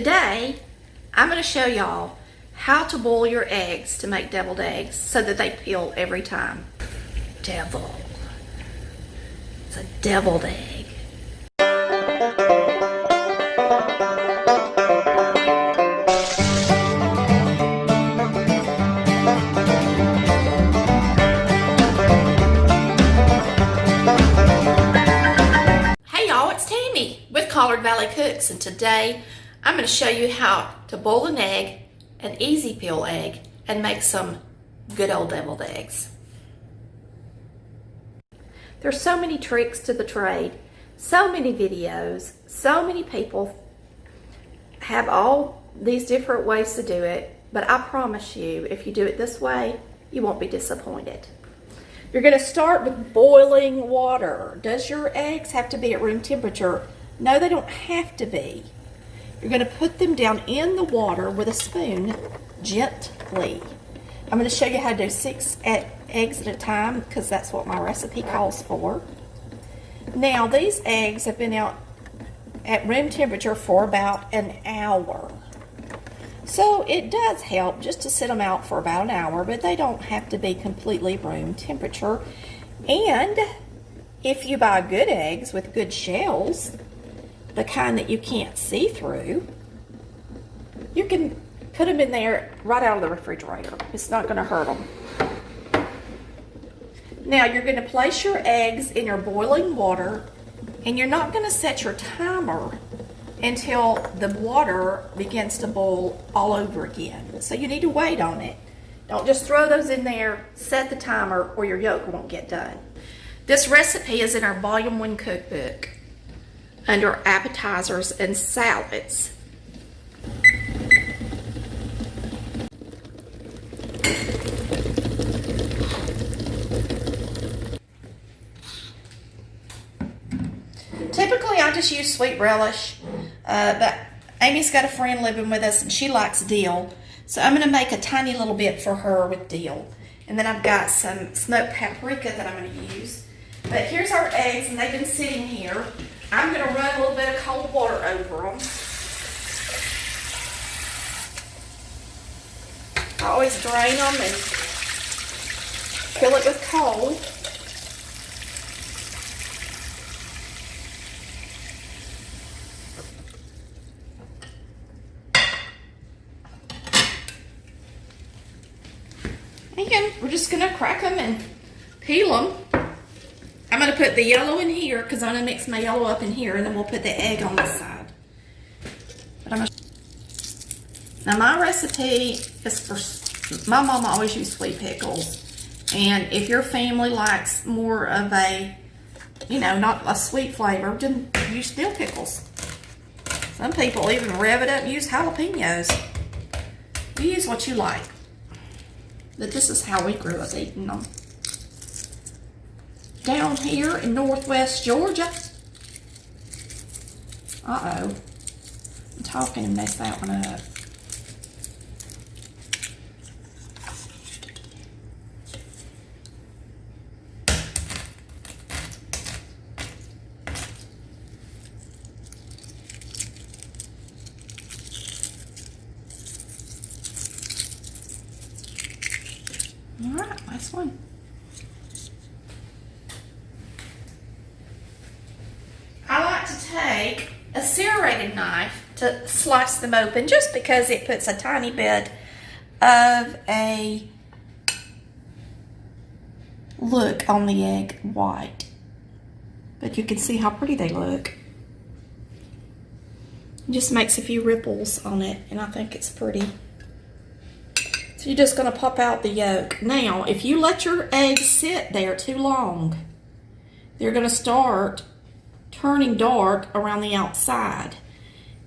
Today, I'm going to show y'all how to boil your eggs to make deviled eggs so that they peel every time. Devil. It's a deviled egg. Hey y'all, it's Tammy with Collard Valley Cooks, and today I'm going to show you how to boil an egg, an easy peel egg, and make some good old deviled eggs. There's so many tricks to the trade, so many videos, so many people have all these different ways to do it, but I promise you, if you do it this way, you won't be disappointed. You're going to start with boiling water. Does your eggs have to be at room temperature? No, they don't have to be. You're going to put them down in the water with a spoon gently. I'm going to show you how to do 6 eggs at a time because that's what my recipe calls for. Now, these eggs have been out at room temperature for about an hour. So it does help just to sit them out for about an hour, but they don't have to be completely room temperature. And if you buy good eggs with good shells, the kind that you can't see through, you can put them in there right out of the refrigerator. It's not going to hurt them. Now you're going to place your eggs in your boiling water, and you're not going to set your timer until the water begins to boil all over again. So you need to wait on it. Don't just throw those in there, set the timer, or your yolk won't get done. This recipe is in our Volume 1 cookbook under appetizers and salads. Typically I just use sweet relish, but Amy's got a friend living with us and she likes dill, so I'm going to make a tiny little bit for her with dill. And then I've got some smoked paprika that I'm going to use. But here's our eggs, and they've been sitting here. I'm going to run a little bit of cold water over them. I always drain them and fill it with cold. And we're just going to crack them and peel them. I'm going to put the yellow in here because I'm going to mix my yellow up in here, and then we'll put the egg on this side. But now my recipe is for, my mama always used sweet pickles. And if your family likes more of a, not a sweet flavor, then use dill pickles. Some people even rev it up and use jalapenos. You use what you like. But this is how we grew up eating them. Down here in northwest Georgia. Uh-oh. I'm talking and messed that one up. All right, last one. I like to take a serrated knife to slice them open just because it puts a tiny bit of a look on the egg white. But you can see how pretty they look. It just makes a few ripples on it, and I think it's pretty. So you're just going to pop out the yolk. Now, if you let your eggs sit there too long, they're going to start turning dark around the outside.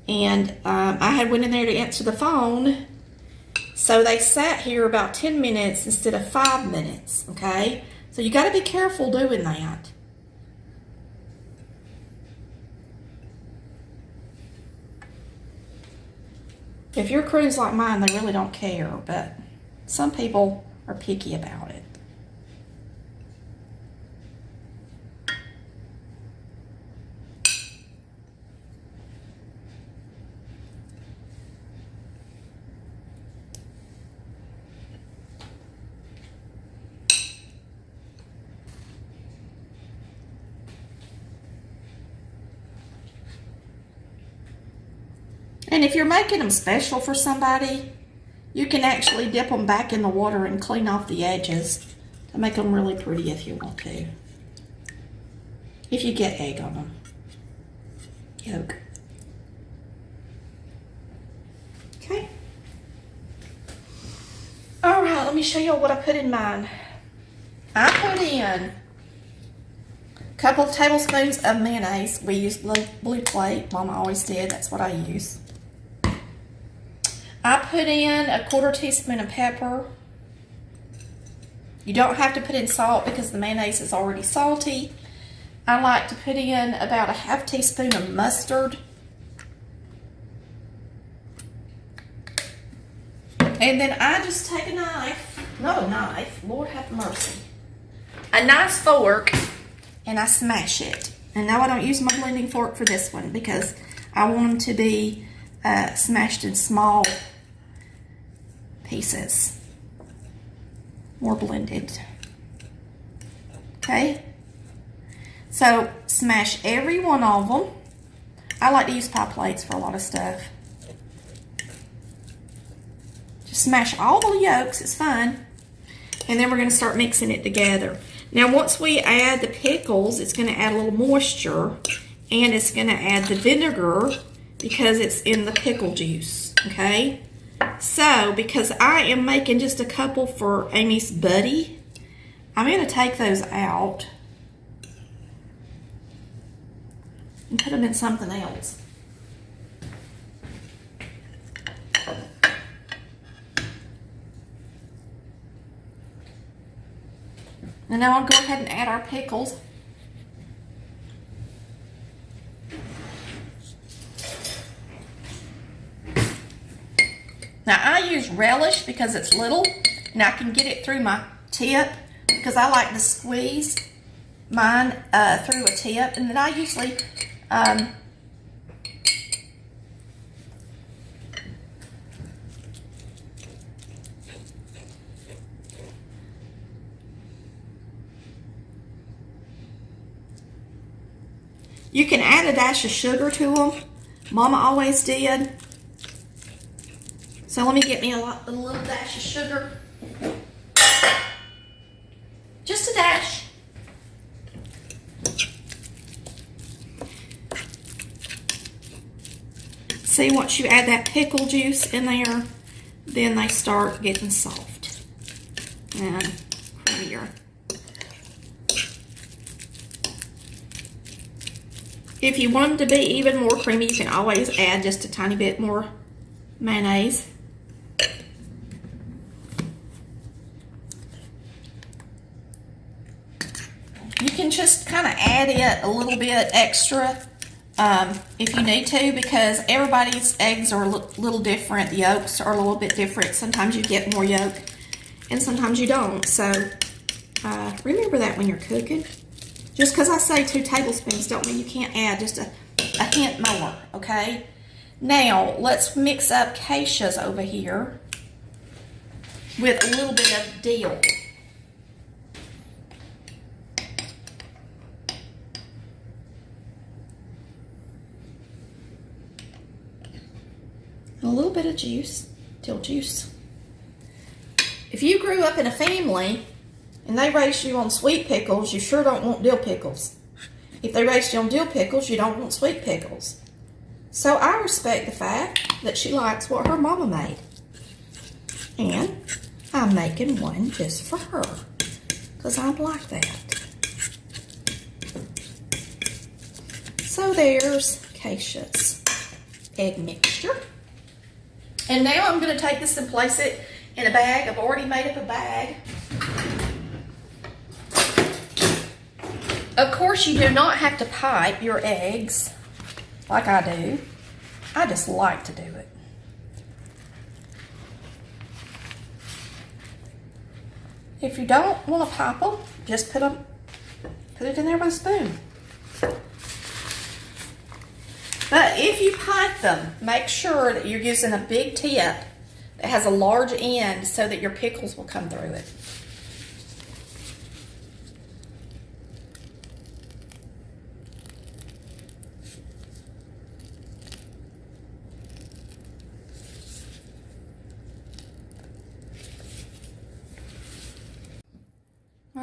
And I had went in there to answer the phone, so they sat here about 10 minutes instead of 5 minutes, okay? So you got to be careful doing that. If your crew's like mine, they really don't care, but some people are picky about it. And if you're making them special for somebody, you can actually dip them back in the water and clean off the edges to make them really pretty if you want to. If you get egg on them. Yolk. Okay. All right, let me show you what I put in mine. I put in a couple tablespoons of mayonnaise. We use blue plate. Mama always did. That's what I use. I put in a 1/4 teaspoon of pepper. You don't have to put in salt because the mayonnaise is already salty. I like to put in about a 1/2 teaspoon of mustard. And then I just take a knife, not a knife, Lord have mercy, a nice fork, and I smash it. And now I don't use my blending fork for this one because I want them to be smashed in small pieces, more blended. Okay, so smash every one of them. I like to use pie plates for a lot of stuff. Just smash all the yolks, it's fun. And then we're going to start mixing it together. Now once we add the pickles, it's going to add a little moisture, and it's going to add the vinegar because it's in the pickle juice, okay? So, because I am making just a couple for Amy's buddy, I'm going to take those out and put them in something else. And now I'll go ahead and add our pickles. Now I use relish because it's little and I can get it through my tip because I like to squeeze mine through a tip. And then I usually you can add a dash of sugar to them. Mama always did. So let me get me a little dash of sugar. Just a dash. See, once you add that pickle juice in there, then they start getting soft and creamier. If you want them to be even more creamy, you can always add just a tiny bit more mayonnaise. You can just kind of add it a little bit extra if you need to, because everybody's eggs are a little different. The yolks are a little bit different. Sometimes you get more yolk and sometimes you don't. So remember that when you're cooking. Just because I say 2 tablespoons don't mean you can't add just a hint more, okay? Now, let's mix up acacias over here with a little bit of dill. A little bit of juice, dill juice. If you grew up in a family and they raised you on sweet pickles, you sure don't want dill pickles. If they raised you on dill pickles, you don't want sweet pickles. So I respect the fact that she likes what her mama made. And I'm making one just for her, because I'd like that. So there's Acacia's egg mixture. And now I'm going to take this and place it in a bag. I've already made up a bag. Of course, you do not have to pipe your eggs like I do. I just like to do it. If you don't want to pipe them, just put it in there with a spoon. But if you pipe them, make sure that you're using a big tip that has a large end so that your pickles will come through it.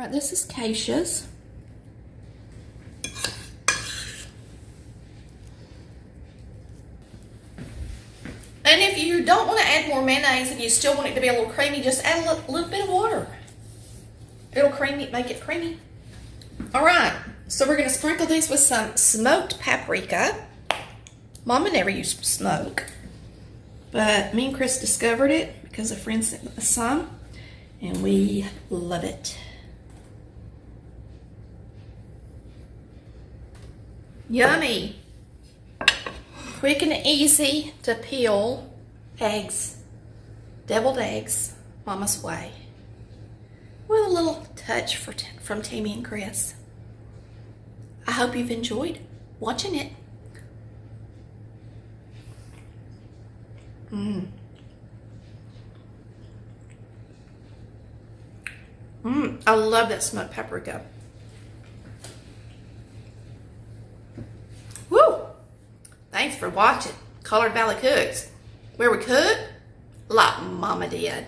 right, this is Keisha's. And if you don't want to add more mayonnaise and you still want it to be a little creamy, just add a little bit of water. It'll make it creamy. All right, so we're going to sprinkle these with some smoked paprika. Mama never used smoke, but me and Chris discovered it because a friend sent us some, and we love it. Yummy. Quick and easy to peel eggs, deviled eggs, Mama's way, with a little touch from Tammy and Chris. I hope you've enjoyed watching it. I love that smoked paprika. Woo! Thanks for watching Colored Valley Cooks, where we cook like Mama did.